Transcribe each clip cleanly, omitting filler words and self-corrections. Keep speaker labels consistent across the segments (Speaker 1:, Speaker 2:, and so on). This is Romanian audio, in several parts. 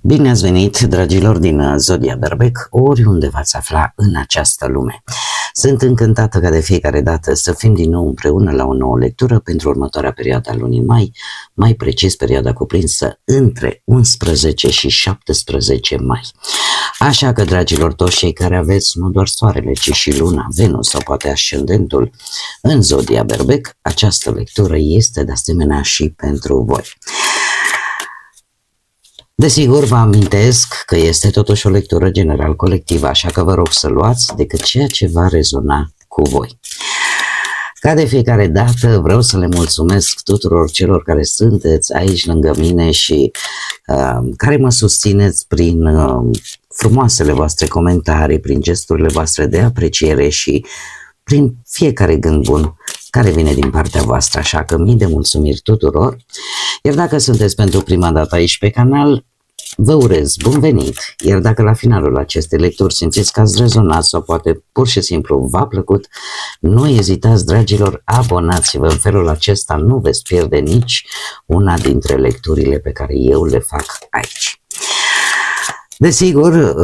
Speaker 1: Bine ați venit, dragilor din Zodia Berbec, oriunde v-ați afla în această lume. Sunt încântată ca de fiecare dată să fim din nou împreună la o nouă lectură pentru următoarea perioadă a lunii mai, mai precis perioada cuprinsă între 11 și 17 mai. Așa că, dragilor, toți cei care aveți nu doar soarele, ci și luna, Venus sau poate ascendentul în Zodia Berbec, această lectură este de asemenea și pentru voi. Desigur, vă amintesc că este totuși o lectură general colectivă, așa că vă rog să luați decât ceea ce va rezona cu voi. Ca de fiecare dată vreau să le mulțumesc tuturor celor care sunteți aici lângă mine și care mă susțineți prin frumoasele voastre comentarii, prin gesturile voastre de apreciere și prin fiecare gând bun care vine din partea voastră, așa că mii de mulțumiri tuturor. Iar dacă sunteți pentru prima dată aici pe canal, vă urez bun venit, iar dacă la finalul acestei lecturi simțiți că ați rezonat sau poate pur și simplu v-a plăcut, nu ezitați, dragilor, abonați-vă, în felul acesta nu veți pierde nici una dintre lecturile pe care eu le fac aici. Desigur,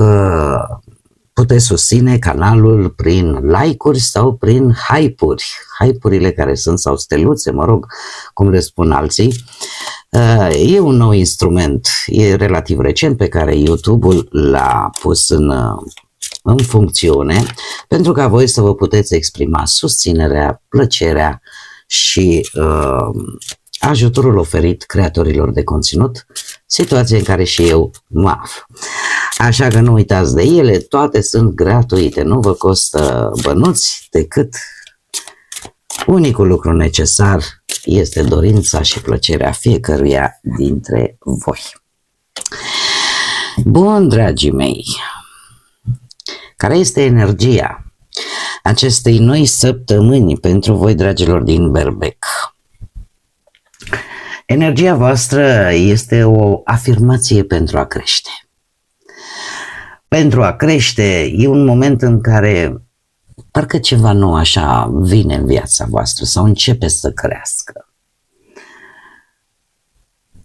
Speaker 1: puteți susține canalul prin like-uri sau prin hype-uri, hype-urile care sunt, sau steluțe, mă rog, cum le spun alții. E un nou instrument, e relativ recent, pe care YouTube-ul l-a pus în funcțiune pentru ca voi să vă puteți exprima susținerea, plăcerea și ajutorul oferit creatorilor de conținut, situație în care și eu mă aflu. Așa că nu uitați de ele, toate sunt gratuite, nu vă costă bănuți, decât unicul lucru necesar este dorința și plăcerea fiecăruia dintre voi. Bun, dragii mei, care este energia acestei noi săptămâni pentru voi, dragilor din Berbec? Energia voastră este o afirmație pentru a crește. Pentru a crește e un moment în care parcă ceva nou așa vine în viața voastră sau începe să crească.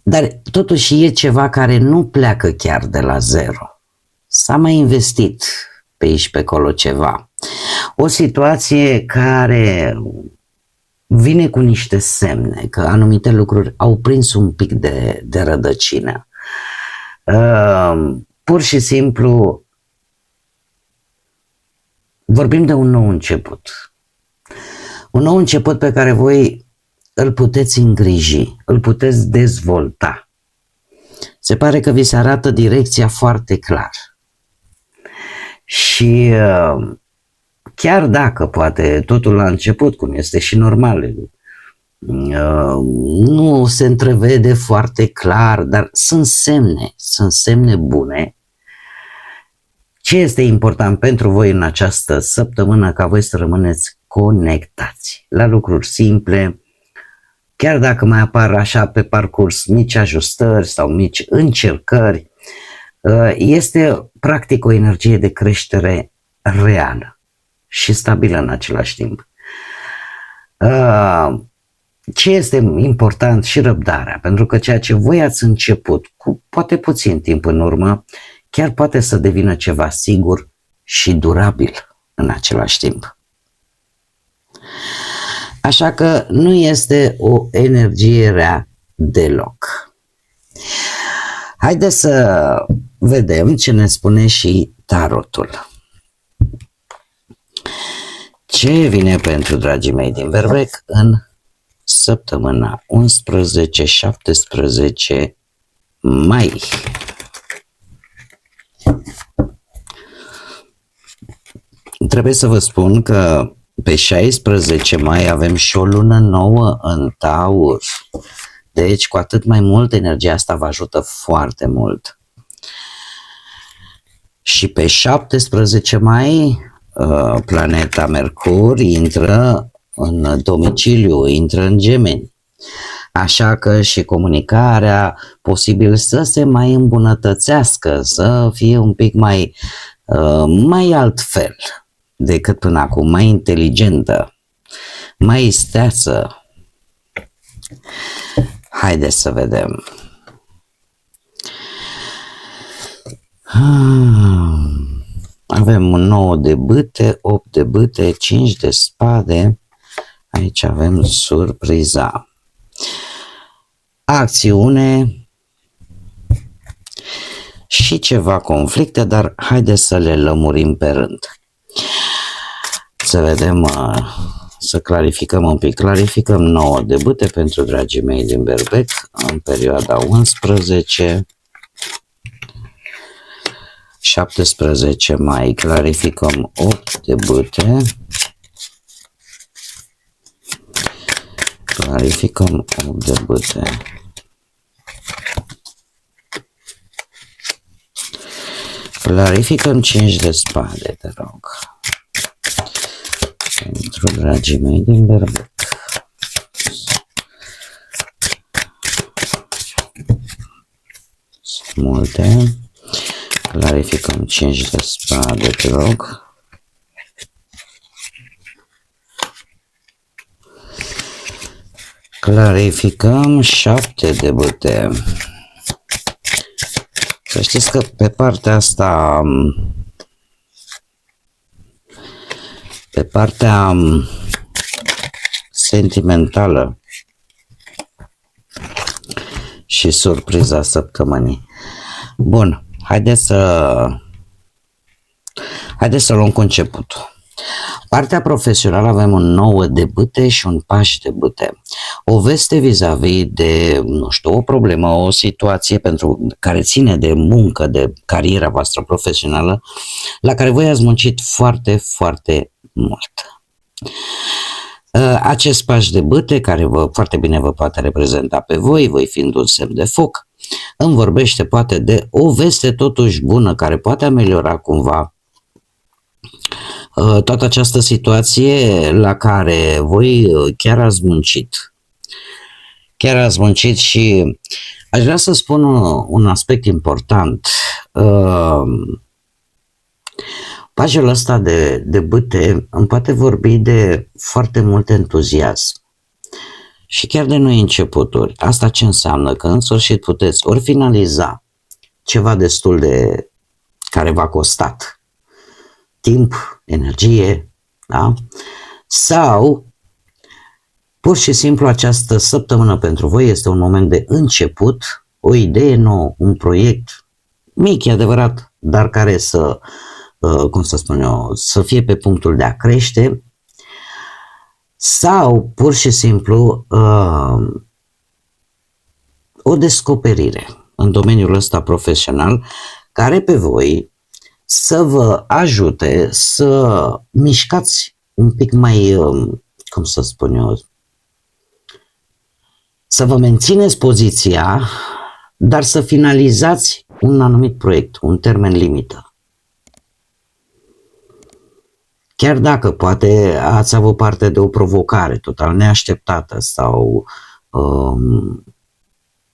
Speaker 1: Dar totuși e ceva care nu pleacă chiar de la zero. S-a mai investit pe aici pe acolo ceva. O situație care vine cu niște semne că anumite lucruri au prins un pic de rădăcină. Pur și simplu vorbim de un nou început. Un nou început pe care voi îl puteți îngriji, îl puteți dezvolta. Se pare că vi se arată direcția foarte clar. Și chiar dacă poate totul la început, cum este și normal, nu se întrevede foarte clar, dar sunt semne bune. Ce este important pentru voi în această săptămână? Ca voi să rămâneți conectați la lucruri simple, chiar dacă mai apar așa pe parcurs mici ajustări sau mici încercări, este practic o energie de creștere reală și stabilă în același timp. Ce este important? Și răbdarea, pentru că ceea ce voi ați început cu poate puțin timp în urmă, chiar poate să devină ceva sigur și durabil în același timp. Așa că nu este o energie rea deloc. Haideți să vedem ce ne spune și tarotul. Ce vine pentru dragii mei din Berbec în săptămâna 11-17 mai? Trebuie să vă spun că pe 16 mai avem și o lună nouă în Taur. Deci, cu atât mai mult, energia asta vă ajută foarte mult. Și pe 17 mai, planeta Mercur intră în domiciliu, intră în Gemeni. Așa că și comunicarea posibil să se mai îmbunătățească, să fie un pic mai altfel decât până acum, mai inteligentă, mai isteață. Haideți să vedem. Avem 9 de bâte, 8 de bâte, 5 de spade. Aici avem surpriza. Acțiune și ceva conflicte, dar haideți să le lămurim pe rând. Să vedem, să clarificăm un pic. Clarificăm 9 de bâte pentru dragii mei din Berbec în perioada 11 17 mai. Clarificăm 8 de bâte. Clarificăm 8 de bâte. Clarificăm 5 de spade, te rog. Pentru dragii mei din Berbec. Sunt multe. Clarificăm 5 de spade, te rog. Clarificăm 7 de bâte. Să știți că pe partea asta, pe partea sentimentală și surpriza săptămânii. Bun, haideți să luăm cu începutul. Partea profesională avem un 9 de bâte și un paș de bâte. O veste vis-a-vis de, nu știu, o problemă, o situație pentru care ține de muncă, de cariera voastră profesională, la care voi ați muncit foarte, foarte mult. Acest paș de bâte, care foarte bine vă poate reprezenta pe voi fiind un semn de foc, îmi vorbește poate de o veste totuși bună, care poate ameliora cumva toată această situație la care voi chiar ați muncit. Chiar ați muncit și aș vrea să spun un aspect important. Pașul ăsta de bâte îmi poate vorbi de foarte mult entuziasm și chiar de noi începuturi. Asta ce înseamnă? Că în sfârșit puteți ori finaliza ceva destul de care v-a costat timp, energie, da? Sau pur și simplu această săptămână pentru voi este un moment de început, o idee nouă, un proiect mic, e adevărat, dar care să, cum să spun eu, să fie pe punctul de a crește, sau pur și simplu o descoperire în domeniul ăsta profesional care pe voi să vă ajute să mișcați un pic mai, cum să spun eu, să vă mențineți poziția, dar să finalizați un anumit proiect, un termen limită. Chiar dacă poate ați avut parte de o provocare total neașteptată sau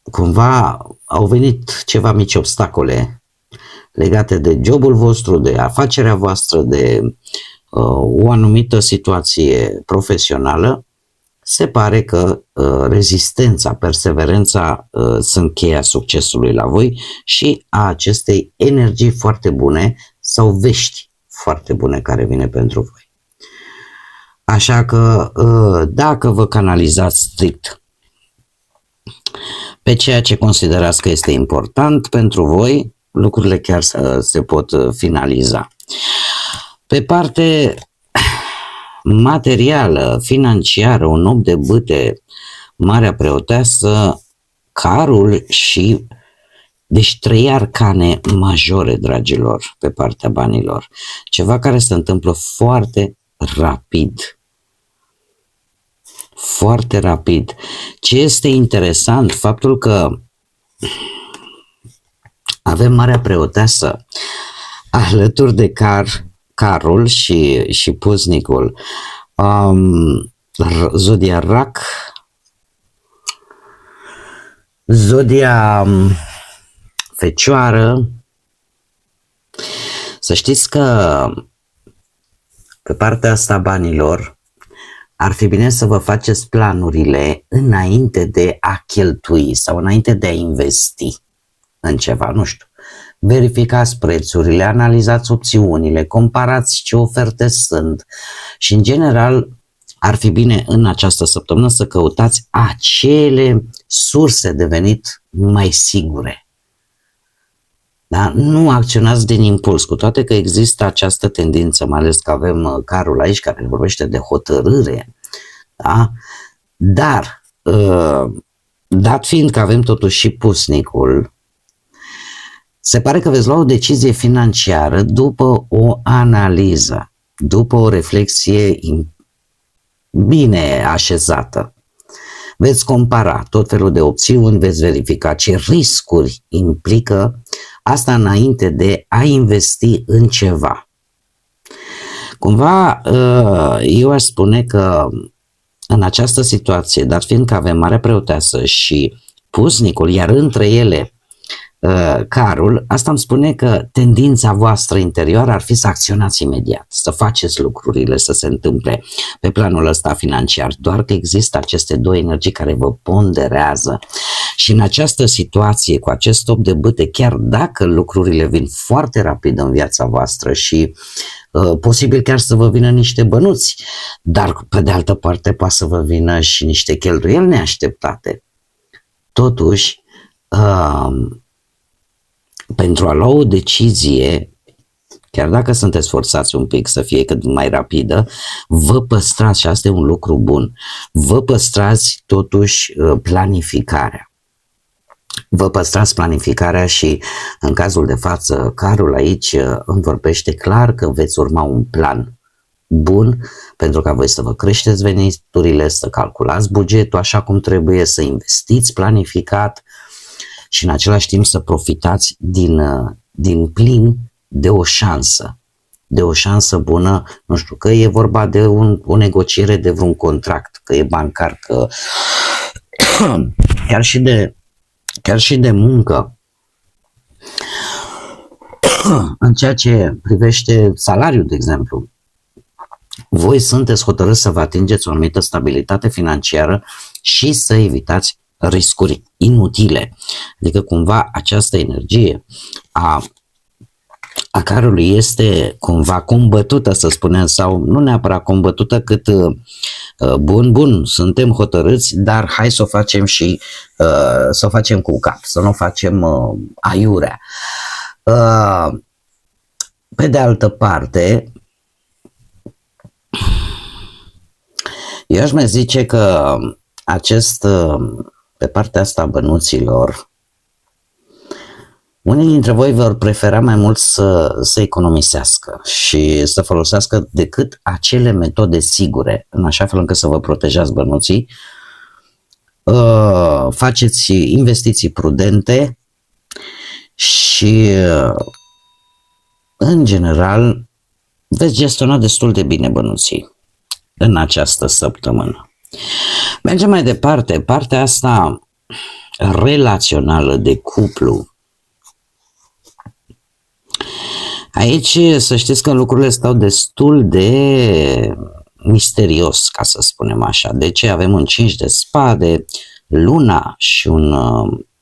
Speaker 1: cumva au venit ceva mici obstacole legate de jobul vostru, de afacerea voastră, de o anumită situație profesională, se pare că rezistența, perseverența sunt cheia succesului la voi și a acestei energii foarte bune sau vești foarte bune care vine pentru voi. Așa că dacă vă canalizați strict pe ceea ce considerați că este important pentru voi, lucrurile chiar se pot finaliza. Pe parte materială, financiară, un 8 de bâte, Marea Preoteasă, carul și deci 3 arcane majore, dragilor, pe partea banilor. Ceva care se întâmplă foarte rapid. Foarte rapid. Ce este interesant, faptul că avem Marea Preoteasă alături de carul și puznicul. Zodia Rac, zodia Fecioară. Să știți că pe partea asta banilor ar fi bine să vă faceți planurile înainte de a cheltui sau înainte de a investi. în ceva, nu știu. Verificați prețurile, analizați opțiunile, comparați ce oferte sunt și în general ar fi bine în această săptămână să căutați acele surse de venit mai sigure. Da? Nu acționați din impuls, cu toate că există această tendință, mai ales că avem Carul aici care vorbește de hotărâre, da? Dar dat fiind că avem totuși și pusnicul, se pare că veți lua o decizie financiară după o analiză, după o reflexie bine așezată. Veți compara tot felul de opțiuni, veți verifica ce riscuri implică asta înainte de a investi în ceva. Cumva, eu aș spune că în această situație, dat fiind că avem Marea Preoteasă și pusnicul, iar între ele Carul, asta îmi spune că tendința voastră interioară ar fi să acționați imediat, să faceți lucrurile să se întâmple pe planul ăsta financiar, doar că există aceste două energii care vă ponderează și în această situație, cu acest top de bâte, chiar dacă lucrurile vin foarte rapid în viața voastră și posibil chiar să vă vină niște bănuți, dar pe de altă parte poate să vă vină și niște cheltuieli neașteptate. Totuși, pentru a lua o decizie, chiar dacă sunteți forțați un pic să fie cât mai rapidă, vă păstrați, și asta e un lucru bun, vă păstrați totuși planificarea. Vă păstrați planificarea și în cazul de față, Carul aici îmi vorbește clar că veți urma un plan bun pentru ca voi să vă creșteți veniturile, să calculați bugetul așa cum trebuie, să investiți planificat și în același timp să profitați din plin de o șansă bună, nu știu, că e vorba de o negociere de vreun contract, că e bancar, că chiar și de muncă. În ceea ce privește salariul, de exemplu, voi sunteți hotărâți să vă atingeți o anumită stabilitate financiară și să evitați riscuri inutile. Adică cumva această energie a Carului este cumva combătută, să spunem, sau nu neapărat combătută, cât bun, suntem hotărâți, dar hai să o facem și să o facem cu cap, să nu o facem aiurea. Pe de altă parte, eu aș mai zice că pe partea asta a bănuților, unii dintre voi vor prefera mai mult să economisească și să folosească decât acele metode sigure, în așa fel încât să vă protejați bănuții. Faceți investiții prudente și, în general, veți gestiona destul de bine bănuții în această săptămână. Mergem mai departe, partea asta relațională de cuplu. Aici să știți că lucrurile stau destul de misterios, ca să spunem așa. De ce avem un 5 de spade, luna și un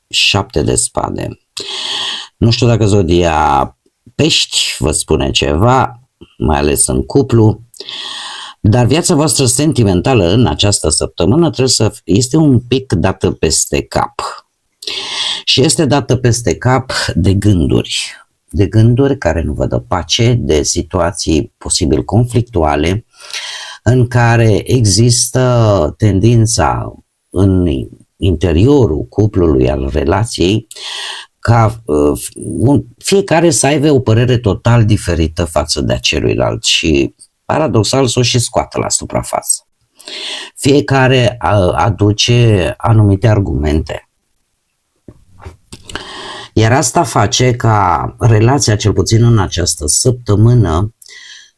Speaker 1: 7 de spade. Nu știu dacă zodia Pești vă spune ceva, mai ales în cuplu, dar viața voastră sentimentală în această săptămână este un pic dată peste cap. Și este dată peste cap de gânduri care nu vă dă pace, de situații posibil conflictuale, în care există tendința în interiorul cuplului, al relației, ca fiecare să aibă o părere total diferită față de celuilalt și paradoxal să o și scoată la suprafață. Fiecare aduce anumite argumente. Iar asta face ca relația, cel puțin în această săptămână,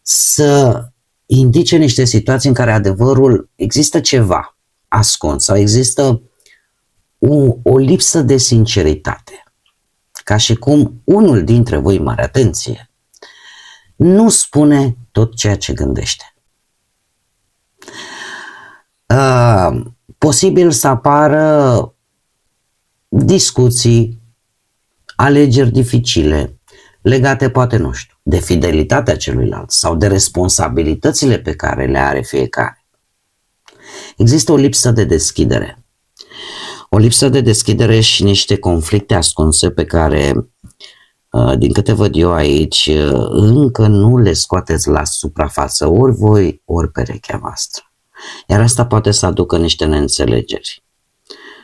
Speaker 1: să indice niște situații în care adevărul există ceva ascuns sau există o lipsă de sinceritate. Ca și cum unul dintre voi, mare atenție, nu spune tot ceea ce gândește. Posibil să apară discuții, alegeri dificile, legate poate, nu știu, de fidelitatea celuilalt sau de responsabilitățile pe care le are fiecare. Există o lipsă de deschidere. O lipsă de deschidere și niște conflicte ascunse pe care, din câte văd eu aici, încă nu le scoateți la suprafață, ori voi, ori perechea voastră. Iar asta poate să aducă niște neînțelegeri,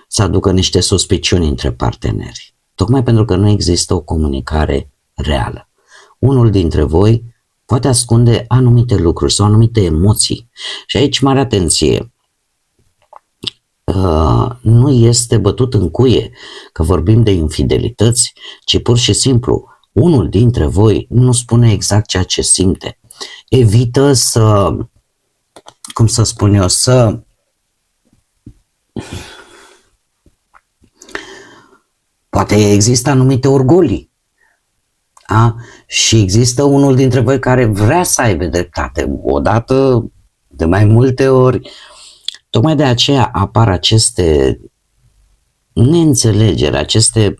Speaker 1: să aducă niște suspiciuni între parteneri, tocmai pentru că nu există o comunicare reală. Unul dintre voi poate ascunde anumite lucruri sau anumite emoții. Și aici, mare atenție, nu este bătut în cuie că vorbim de infidelități, ci pur și simplu unul dintre voi nu spune exact ceea ce simte. Evită să, cum să spun eu, să poate există anumite orgolii. Și există unul dintre voi care vrea să aibă dreptate, odată, de mai multe ori. Tocmai de aceea apar aceste neînțelegeri, aceste,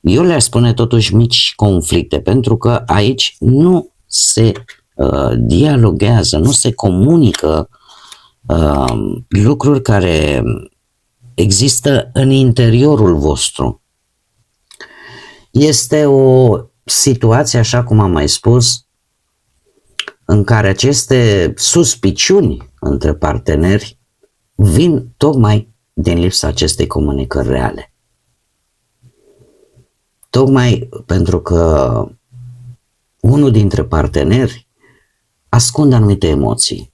Speaker 1: eu le-aș spune totuși mici conflicte, pentru că aici nu se dialoguează, nu se comunică lucruri care există în interiorul vostru. Este o situație, așa cum am mai spus, în care aceste suspiciuni între parteneri vin tocmai din lipsa acestei comunicări reale. Tocmai pentru că unul dintre parteneri ascunde anumite emoții,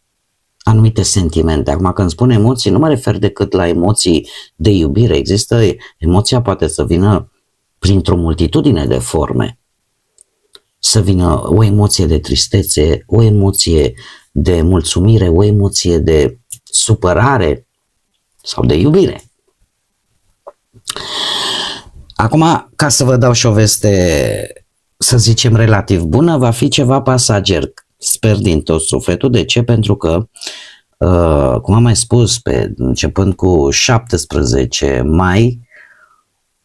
Speaker 1: anumite sentimente. Acum când spun emoții, nu mă refer decât la emoții de iubire. Există, emoția poate să vină printr-o multitudine de forme. Să vină o emoție de tristețe, o emoție de mulțumire, o emoție de supărare sau de iubire. Acum, ca să vă dau și o veste, să zicem, relativ bună, va fi ceva pasager, sper din tot sufletul. De ce? Pentru că, cum am mai spus, începând cu 17 mai,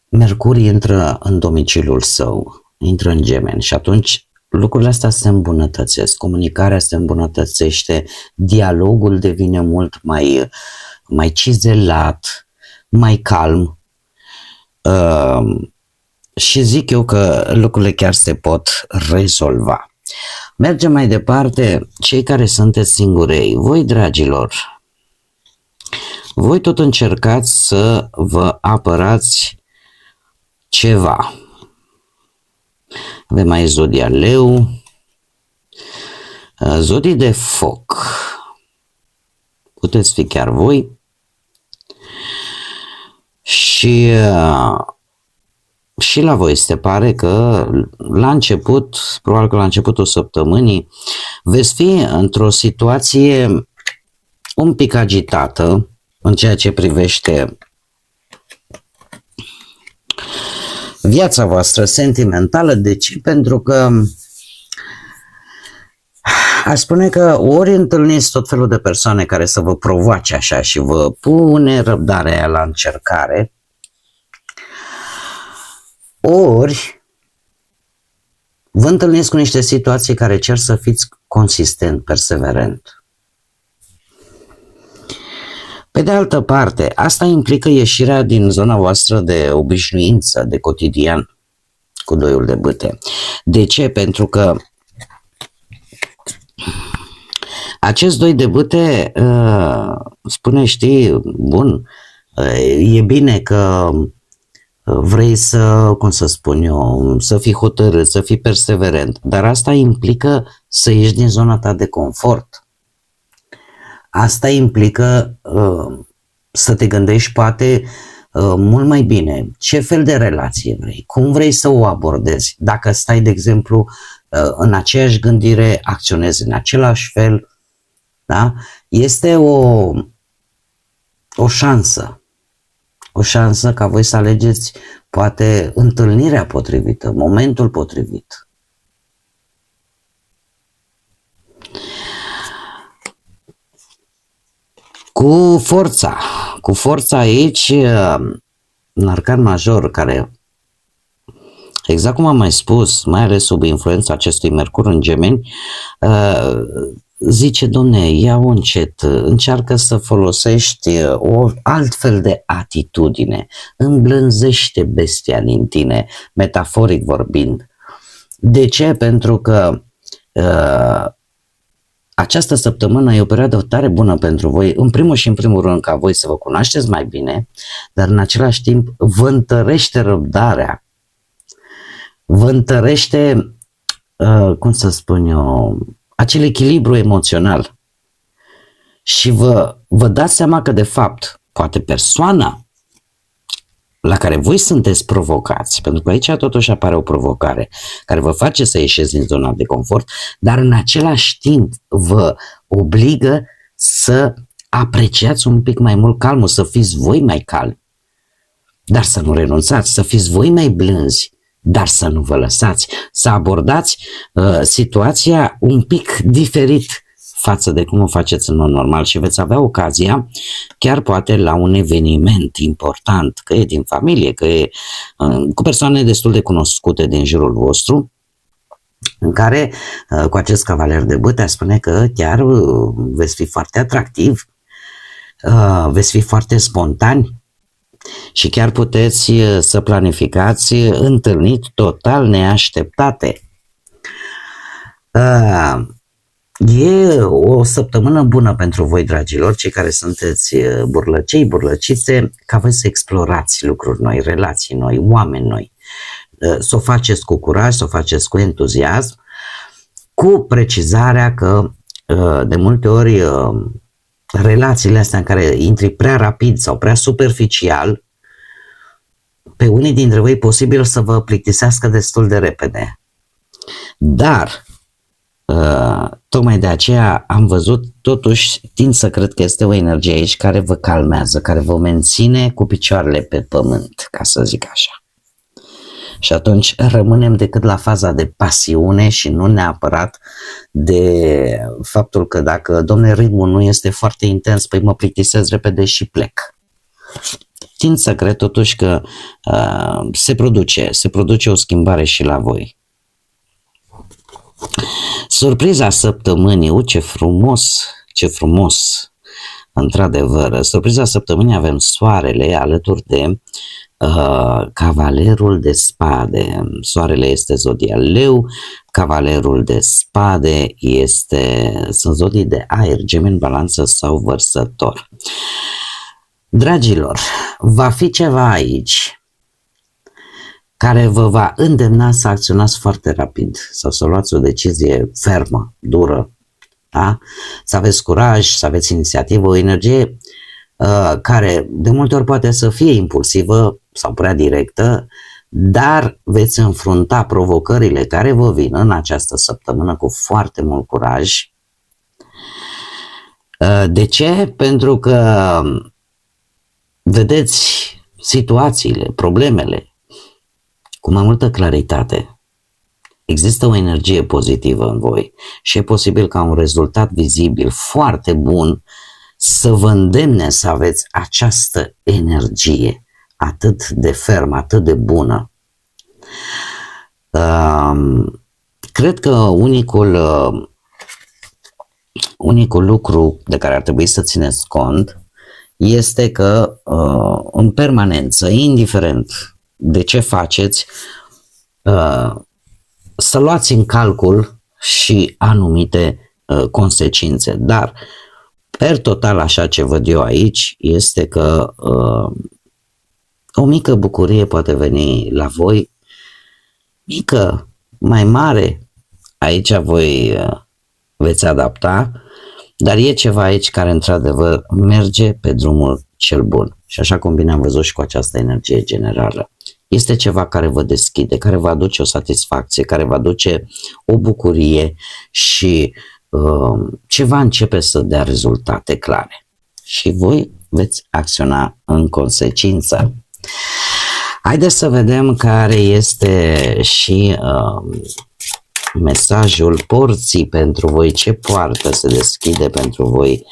Speaker 1: Mercur intră în domiciliul său, intră în Gemeni și atunci lucrurile astea se îmbunătățesc, comunicarea se îmbunătățește, dialogul devine mult mai cizelat, mai calm și zic eu că lucrurile chiar se pot rezolva. Mergem mai departe, cei care sunteți singurei, voi, dragilor, voi tot încercați să vă apărați ceva. Avem mai zodia Leu, zodii de foc, puteți fi chiar voi și la voi se pare că la început, probabil că la începutul săptămânii, veți fi într-o situație un pic agitată în ceea ce privește viața voastră sentimentală. De ce? Pentru că aș spune că ori întâlniți tot felul de persoane care să vă provoace așa și vă pune răbdarea aia la încercare, ori vă întâlniți cu niște situații care cer să fiți consistent, perseverent. Pe de altă parte, asta implică ieșirea din zona voastră de obișnuință, de cotidian, cu doiul de bâte. De ce? Pentru că acest doi de bâte spune, știi, bun, e bine că vrei să, cum să spun eu, să fii hotărât, să fii perseverent, dar asta implică să ieși din zona ta de confort. Asta implică să te gândești poate mult mai bine ce fel de relație vrei, cum vrei să o abordezi. Dacă stai, de exemplu, în aceeași gândire, acționezi în același fel, da? Este o șansă. O șansă ca voi să alegeți poate întâlnirea potrivită, momentul potrivit. Cu forța aici, un arcan major care Exact cum am mai spus, mai ales sub influența acestui Mercur în Gemeni, zice, domne, ia-o încet, încearcă să folosești o altfel de atitudine, îmblânzește bestia din tine, metaforic vorbind. De ce? Pentru că această săptămână e o perioadă tare bună pentru voi, în primul și în primul rând ca voi să vă cunoașteți mai bine, dar în același timp vă întărește răbdarea, vă întărește, cum să spun eu, acel echilibru emoțional și vă dați seama că de fapt poate persoana la care voi sunteți provocați, pentru că aici totuși apare o provocare care vă face să ieșiți din zona de confort, dar în același timp vă obligă să apreciați un pic mai mult calmul, să fiți voi mai calmi, dar să nu renunțați, să fiți voi mai blânzi, dar să nu vă lăsați, să abordați situația un pic diferit față de cum o faceți în mod normal și veți avea ocazia, chiar poate la un eveniment important, că e din familie, că e cu persoane destul de cunoscute din jurul vostru, în care cu acest cavaler de bâtea spune că chiar veți fi foarte atractiv, veți fi foarte spontani și chiar puteți să planificați întâlniri total neașteptate. E o săptămână bună pentru voi, dragilor, cei care sunteți burlăcei, burlăcițe, ca voi să explorați lucruri noi, relații noi, oameni noi. Să o faceți cu curaj, să o faceți cu entuziasm, cu precizarea că de multe ori relațiile astea în care intri prea rapid sau prea superficial, pe unii dintre voi e posibil să vă plictisească destul de repede. Dar tocmai de aceea am văzut, totuși tind să cred că este o energie aici care vă calmează, care vă menține cu picioarele pe pământ, ca să zic așa. Și atunci rămânem decât la faza de pasiune și nu neapărat de faptul că dacă, domne, ritmul nu este foarte intens, păi mă plictisez repede și plec. Tind să cred totuși că se produce o schimbare și la voi. Surpriza săptămânii, ce frumos, într-adevăr, surpriza săptămânii avem soarele alături de cavalerul de spade. Soarele este zodia Leu, cavalerul de spade sunt zodii de aer, Gemeni, Balanță sau Vărsător. Dragilor, va fi ceva aici care vă va îndemna să acționați foarte rapid sau să luați o decizie fermă, dură, da? Să aveți curaj, să aveți inițiativă, o energie care de multe ori poate să fie impulsivă sau prea directă, dar veți înfrunta provocările care vă vin în această săptămână cu foarte mult curaj. De ce? Pentru că vedeți situațiile, problemele cu mai multă claritate. Există o energie pozitivă în voi și e posibil ca un rezultat vizibil foarte bun să vă îndemne să aveți această energie atât de fermă, atât de bună. Cred că unicul lucru de care ar trebui să țineți cont este că în permanență, indiferent de ce faceți, să luați în calcul și anumite consecințe. Dar, per total, așa ce văd eu aici, este că o mică bucurie poate veni la voi, mică, mai mare, aici voi veți adapta, dar e ceva aici care într-adevăr merge pe drumul cel bun. Și așa cum bine am văzut și cu această energie generală. Este ceva care vă deschide, care vă aduce o satisfacție, care vă aduce o bucurie și ceva începe să dea rezultate clare. Și voi veți acționa în consecință. Haideți să vedem care este și mesajul porții pentru voi. Ce poartă se deschide pentru voi,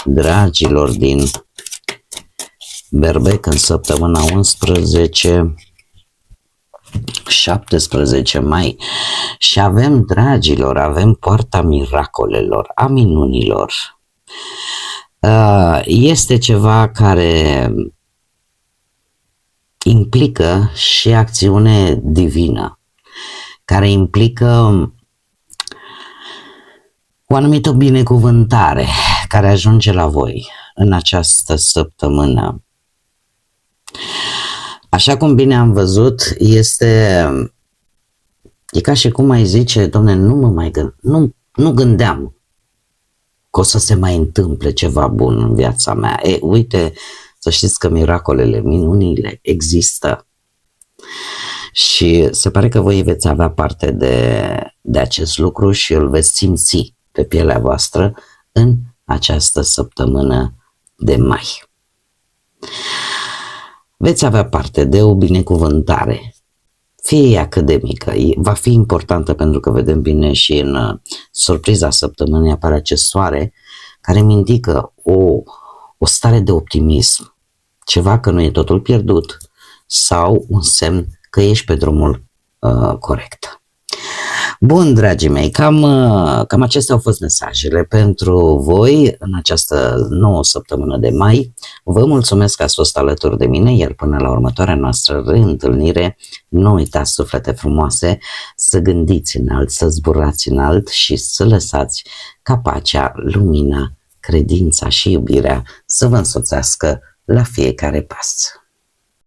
Speaker 1: dragilor din Berbec, în săptămâna 11 17 mai și avem, dragilor, avem poarta miracolelor, a minunilor. Este ceva care implică și acțiune divină, care implică o anumită binecuvântare care ajunge la voi în această săptămână. Așa cum bine am văzut, e ca și cum ai zice, Doamne, nu gândeam că o să se mai întâmple ceva bun în viața mea. Uite, să știți că miracolele, minunile există. Și se pare că voi veți avea parte de acest lucru și îl veți simți pe pielea voastră în această săptămână de mai. Veți avea parte de o binecuvântare, fie academică, va fi importantă pentru că vedem bine și în surpriza săptămânii apare acest soare care îmi indică o stare de optimism, ceva că nu e totul pierdut sau un semn că ești pe drumul corect. Bun, dragii mei, cam acestea au fost mesajele pentru voi în această nouă săptămână de mai. Vă mulțumesc că ați fost alături de mine, iar până la următoarea noastră reîntâlnire, nu uitați, suflete frumoase, să gândiți înalt, să zburați înalt și să lăsați ca pacea, lumina, credința și iubirea să vă însoțească la fiecare pas.